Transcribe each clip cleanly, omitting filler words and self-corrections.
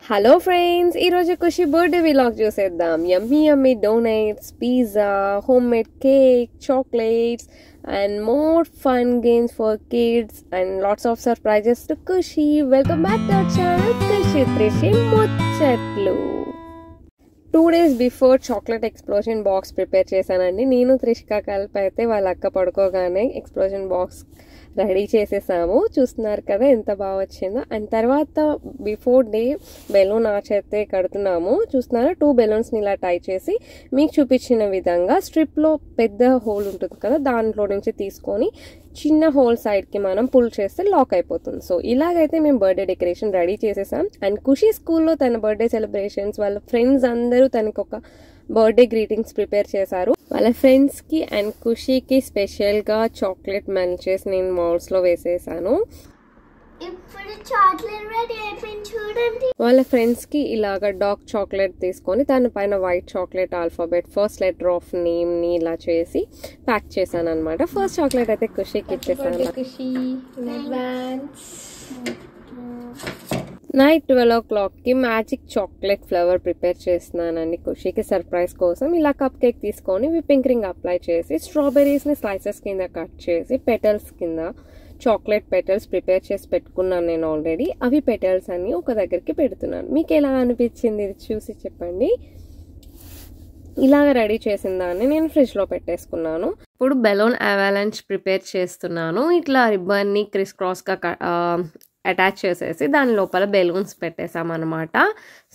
Hello friends, ఈరోజు ఖుషి birthday vlog చూసేద్దాం. Yummy yummy donuts, pizza, home made cake, chocolates and more fun games for kids and lots of surprises to Kushi. Welcome back to our channel Kushi Trishi Muchatlu. 2 days before chocolate explosion box prepare చేశానండి. నేను త్రిషిక కలిపి అయితే వాళ్ళ అక్క పడుకోగానే explosion box ready చేసేసాము. చూస్తున్నారు కదా ఎంత బాగా వచ్చిందో. అండ్ తర్వాత బిఫోర్ డే బెలూన్ ఆర్చ్ అయితే కడుతున్నాము. చూస్తున్నారా, 2 బెలూన్స్ని ఇలా టై చేసి మీకు చూపించిన విధంగా స్ట్రిప్లో పెద్ద హోల్ ఉంటుంది కదా, దాంట్లో నుంచి తీసుకొని చిన్న హోల్ సైడ్కి మనం పుల్ చేస్తే లాక్ అయిపోతుంది. సో ఇలాగైతే మేము బర్త్డే డెకరేషన్ రెడీ చేసేసాం. అండ్ ఖుషి స్కూల్లో తన బర్త్డే సెలబ్రేషన్స్ వాళ్ళ ఫ్రెండ్స్ అందరూ తనకు ఒక బర్త్డే గ్రీటింగ్స్ ప్రిపేర్ చేశారు. వాళ్ళ ఫ్రెండ్స్కి అండ్ ఖుషీకి స్పెషల్గా చాక్లెట్ మెల్ట్ చేసి నేను మౌల్స్లో వేసేసాను. వాళ్ళ ఫ్రెండ్స్కి ఇలాగ డార్క్ చాక్లెట్ తీసుకొని దానిపైన white chocolate alphabet first letter of నేమ్ని ఇలా చేసి ప్యాక్ చేశాను అనమాట. ఫస్ట్ చాక్లెట్ అయితే ఖుషీకి ఇచ్చేసాను. నైట్ 12 o'clockకి మ్యాజిక్ చాక్లెట్ ఫ్లేవర్ ప్రిపేర్ చేస్తున్నానండి ఖుషీకి సర్ప్రైజ్ కోసం. ఇలా కప్ కేక్ తీసుకొని విప్పింగ్ క్రీమ్ అప్లై చేసి స్ట్రాబెర్రీస్ని స్లైసెస్ కింద కట్ చేసి పెటల్స్ కింద చాక్లెట్ పెటల్స్ ప్రిపేర్ చేసి పెట్టుకున్నాను నేను ఆల్రెడీ. అవి పెటల్స్ అన్ని ఒక దగ్గరికి పెడుతున్నాను. మీకు ఎలా అనిపించింది ఇది చూసి చెప్పండి. ఇలాగ రెడీ చేసిన దాన్ని నేను ఫ్రిడ్జ్లో పెట్టేసుకున్నాను. ఇప్పుడు బెలూన్ అవలాంచ్ ప్రిపేర్ చేస్తున్నాను. ఇట్లా రిబ్బన్ని క్రిస్ క్రాస్గా అటాచ్ చేసేసి దాని లోపల బెలూన్స్ పెట్టేసామన్నమాట.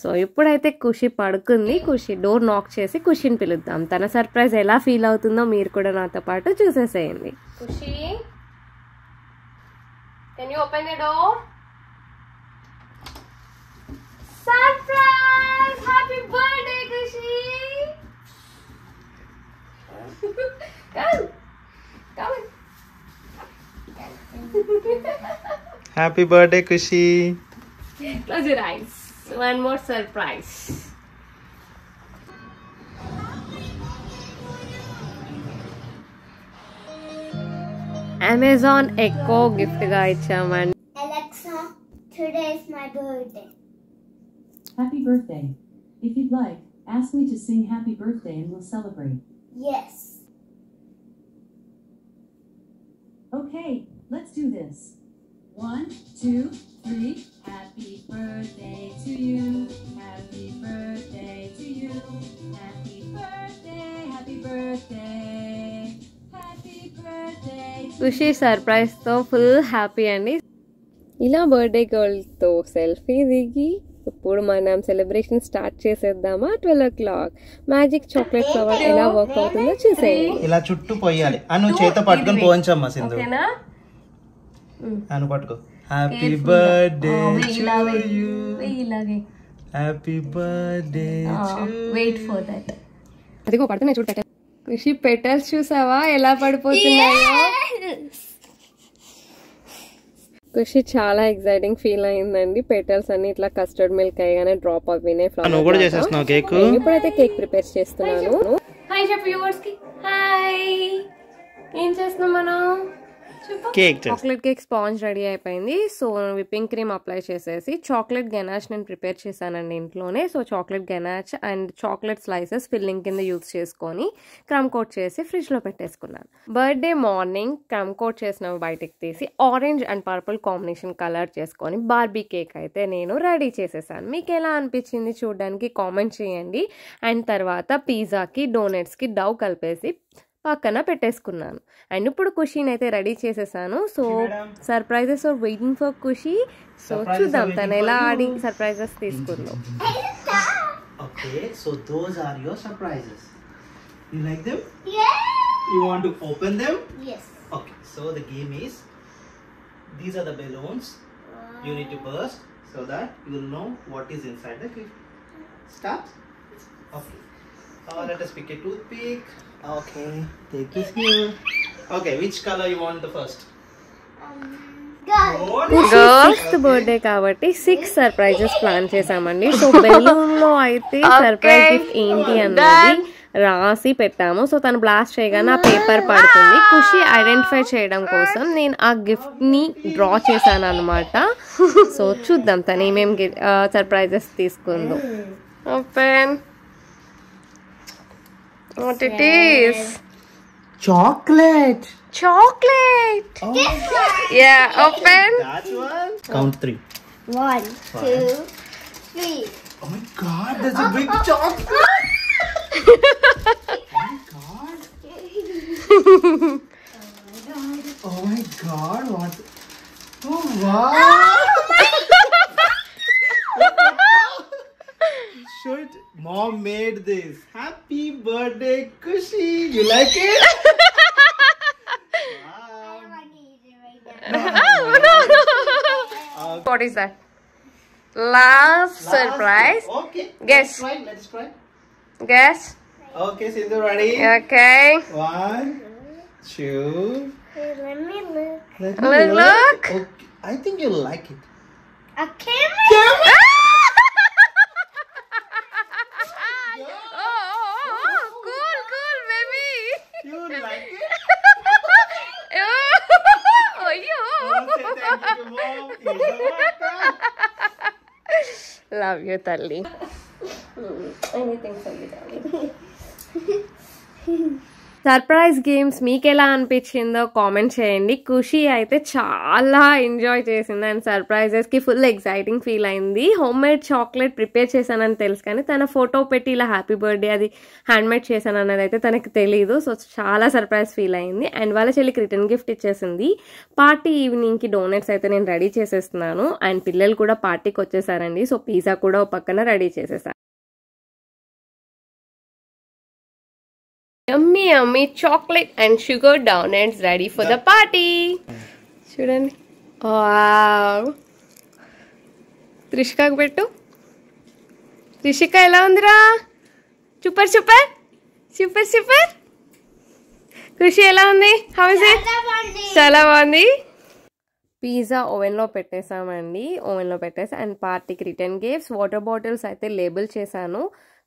సో ఇప్పుడైతే ఖుషి పడుకుంది. ఖుషి డోర్ నాక్ చేసి ఖుషిని పిలుద్దాం. తన సర్ప్రైజ్ ఎలా ఫీల్ అవుతుందో మీరు కూడా నాతో పాటు చూసేసేయండి. ఖుషి, can you open the door? Surprise! Happy birthday, Kushi! Come. Come on. Happy birthday, Kushi. Close your eyes. One more surprise. Amazon Echo gift ga ichchamanడి. Alexa, today is my birthday. Happy birthday. If you'd like, ask me to sing happy birthday and we'll celebrate. Yes. Okay, let's do this. 1, 2, 3. Happy birthday to you. Happy birthday to you. Happy birthday, happy birthday. Happy birthday. Kushi surprise తో full happy అండి. ఇలా birthday girl తో selfie దిగి ఇప్పుడు మనం celebration start చేసేద్దామా. 12 o'clock magic chocolate flower ఎలా work అవుతుందో చూసేయండి. ఇలా చుట్టూ పోయాలి. అను చేత పట్టుకొని పోంచమ్మా సింధు. అను పట్టుకో. Happy birthday to you. Happy birthday to wait for that. అదిగో పడుతున్నాయి చూడు పెటల్స్. ఖుషి పెటల్స్ చూసావా ఎలా పడిపోతున్నాయో. ఖుషి చాలా ఎక్సైటింగ్ ఫీల్ అయిందండి. పెటల్స్ అన్ని ఇట్లా కస్టర్డ్ మిల్క్ అయ్యగానే డ్రాప్ అవ్వినాయి. ఇప్పుడైతే కేక్ ప్రిపేర్ చేస్తున్నాను. హాయ్ చెప్పు వ్యూవర్స్ కి. హాయ్, ఏం చేస్తున్నాం మనం? చాక్లెట్ కేక్ స్పాంజ్ రెడీ అయిపోయింది. సో విప్పింగ్ క్రీమ్ అప్లై చేసేసి చాక్లెట్ గెనాష్ నేను ప్రిపేర్ చేశానండి ఇంట్లోనే. So chocolate ganache and chocolate slices filling కింద యూజ్ చేసుకొని క్రమ్ కోట్ చేసి ఫ్రిడ్జ్లో పెట్టేసుకున్నాను. బర్త్డే మార్నింగ్ క్రమ్ కోట్ చేసినవి బయటకు తీసి orange and purple combination colour చేసుకొని బార్బీ కేక్ అయితే నేను రెడీ చేసేసాను. మీకు ఎలా అనిపించింది చూడడానికి కామెంట్ చేయండి. అండ్ తర్వాత పిజ్జాకి డోనట్స్కి డవ్ కలిపేసి పక్కన పెట్టేసుకున్నాను. అండ్ ఇప్పుడు ఖుషిని అయితే రెడీ చేసేసాను. So surprises are waiting for Khushi. So చూద్దాం తను ఎలా ఆడి సర్ప్రైజెస్ తీసుకుందాం. Okay, so those are your surprises. You like them? Yeah. You want to open them? Yes. Okay, so the game is, these are the balloons. You need to burst so that you will know what is inside the gift. Start. Okay. Let us pick a toothpick. Okay, take this here. Okay, which color you want the first? Girls birthday కాబట్టి 6 surprises plan చేసామండి. So balloon లో అయితే surprise gift ఏంటి అన్నది రాసి పెట్టాము. So తను blast చేయగానే ఆ పేపర్ పడుతుంది. ఖుషి ఐడెంటిఫై చేయడం కోసం నేను ఆ గిఫ్ట్ని డ్రా చేశాను అనమాట. సో చూద్దాం తను ఏమేమి సర్ప్రైజెస్ తీసుకుందో. Open what it is. Chocolate. Chocolate. Oh. Yeah, open. That's one. Count 3. 1, 2, 3. Oh my god, there's a big chocolate. Oh my god. Oh my god, what? Oh wow. Show it. Mom made this. Happy birthday, Kushi. You like it? Wow. What is that? Last surprise. Okay. Guess. Let's try. Guess. Okay, Sindhu, ready? Okay. 1, 2. Let me look. Let Look. Okay. I think you'll like it. A camera? Cool, baby. You like it? Say thank you to Mom. You're welcome. Love you, Talli. Anything for you, darling. Surprise games మీకు ఎలా అనిపించిందో comment చేయండి. ఖుషి అయితే చాలా enjoy చేసింది and సర్ప్రైజెస్కి full exciting feel అయింది. Home made chocolate prepare చేశానని తెలుసు కానీ తన ఫోటో పెట్టి ఇలా హ్యాపీ బర్త్డే అది హ్యాండ్మేడ్ చేశాను అన్నది అయితే తనకు తెలీదు. సో చాలా సర్ప్రైజ్ ఫీల్ అయింది అండ్ వాళ్ళ చెల్లికి రిటర్న్ గిఫ్ట్ ఇచ్చేసింది. పార్టీ ఈవినింగ్కి డోనట్స్ అయితే నేను రెడీ చేసేస్తున్నాను అండ్ పిల్లలు కూడా పార్టీకి వచ్చేసారండి. సో పిజ్జా కూడా ఒక పక్కన రెడీ చేసేసాను. Yummy chocolate and sugar donuts ready for the party. చూడండి. వావ్. త్రిషికకు పెట్టు. త్రిషిక ఎలా ఉందిరా? సూపర్. ఖుషి ఎలా ఉంది? How is it? చాలా బాగుంది. పిజ్జా ఓవెన్లో పెట్టేసామండి. ఓవెన్లో పెట్టేసి అండ్ పార్టీకి రిటర్న్ గిఫ్ట్స్ వాటర్ బాటిల్స్ అయితే లేబుల్ చేశాను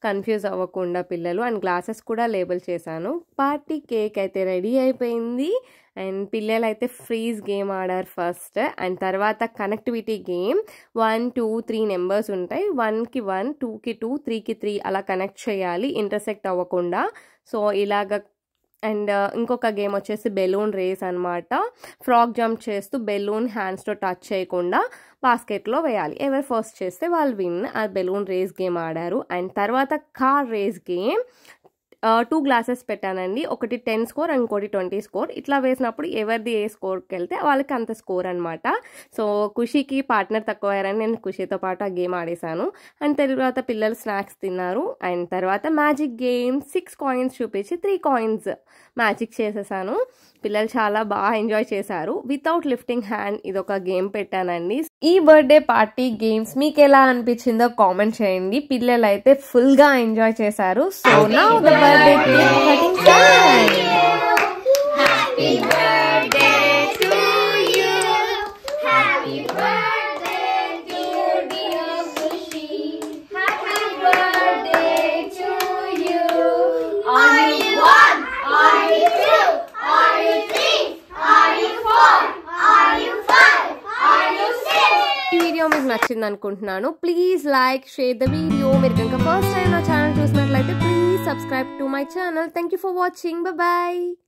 కన్ఫ్యూజ్ అవ్వకుండా పిల్లలు అండ్ గ్లాసెస్ కూడా లేబుల్ చేశాను. పార్టీ కేక్ అయితే రెడీ అయిపోయింది అండ్ పిల్లలు అయితే ఫ్రీజ్ గేమ్ ఆడారు ఫస్ట్ అండ్ తర్వాత కనెక్టివిటీ గేమ్ 1, 2, 3 నెంబర్స్ ఉంటాయి. 1కి 1, 2కి 2, 3కి 3 అలా కనెక్ట్ చేయాలి ఇంటర్సెక్ట్ అవ్వకుండా. సో ఇలాగ అండ్ ఇంకొక గేమ్ వచ్చేసి బెలూన్ రేస్ అనమాట. ఫ్రాక్ జంప్ చేస్తూ బెలూన్ హ్యాండ్స్తో టచ్ చేయకుండా బాస్కెట్లో వేయాలి. ఎవరు ఫస్ట్ చేస్తే వాళ్ళు విన్. ఆ బెలూన్ రేస్ గేమ్ ఆడారు అండ్ తర్వాత కార్ రేస్ గేమ్ 2 గ్లాసెస్ పెట్టానండి. ఒకటి 10 స్కోర్ ఇంకోటి 20 స్కోర్. ఇట్లా వేసినప్పుడు ఎవరిది ఏ స్కోర్కి వెళ్తే వాళ్ళకి అంత స్కోర్ అనమాట. సో ఖుషికి పార్ట్నర్ తక్కువ అయ్యారని నేను ఖుషితో పాటు ఆ గేమ్ ఆడేశాను అండ్ తర్వాత పిల్లలు స్నాక్స్ తిన్నారు అండ్ తర్వాత మ్యాజిక్ గేమ్ 6 కాయిన్స్ చూపించి 3 కాయిన్స్ మ్యాజిక్ చేసేసాను. పిల్లలు చాలా బాగా ఎంజాయ్ చేశారు. వితౌట్ లిఫ్టింగ్ హ్యాండ్ ఇదొక గేమ్ పెట్టానండి. ఈ బర్త్డే పార్టీ గేమ్స్ మీకు ఎలా అనిపించిందో కామెంట్ చేయండి. పిల్లలు అయితే ఫుల్ గా ఎంజాయ్ చేశారు. So now the birthday cake cutting time. Happy birthday to you. Happy birthday to dear Kushi. Happy birthday to you. Are you 1? Are you 2? Are you 3? Are you 4? Are you 5? Are you 6? ఈ video మీకు నచ్చింది అనుకుంటున్నాను. Please like share the video. మీరు కనుక first time నా channel చూసినట్లయితే please subscribe to my channel. Thank you for watching. Bye bye.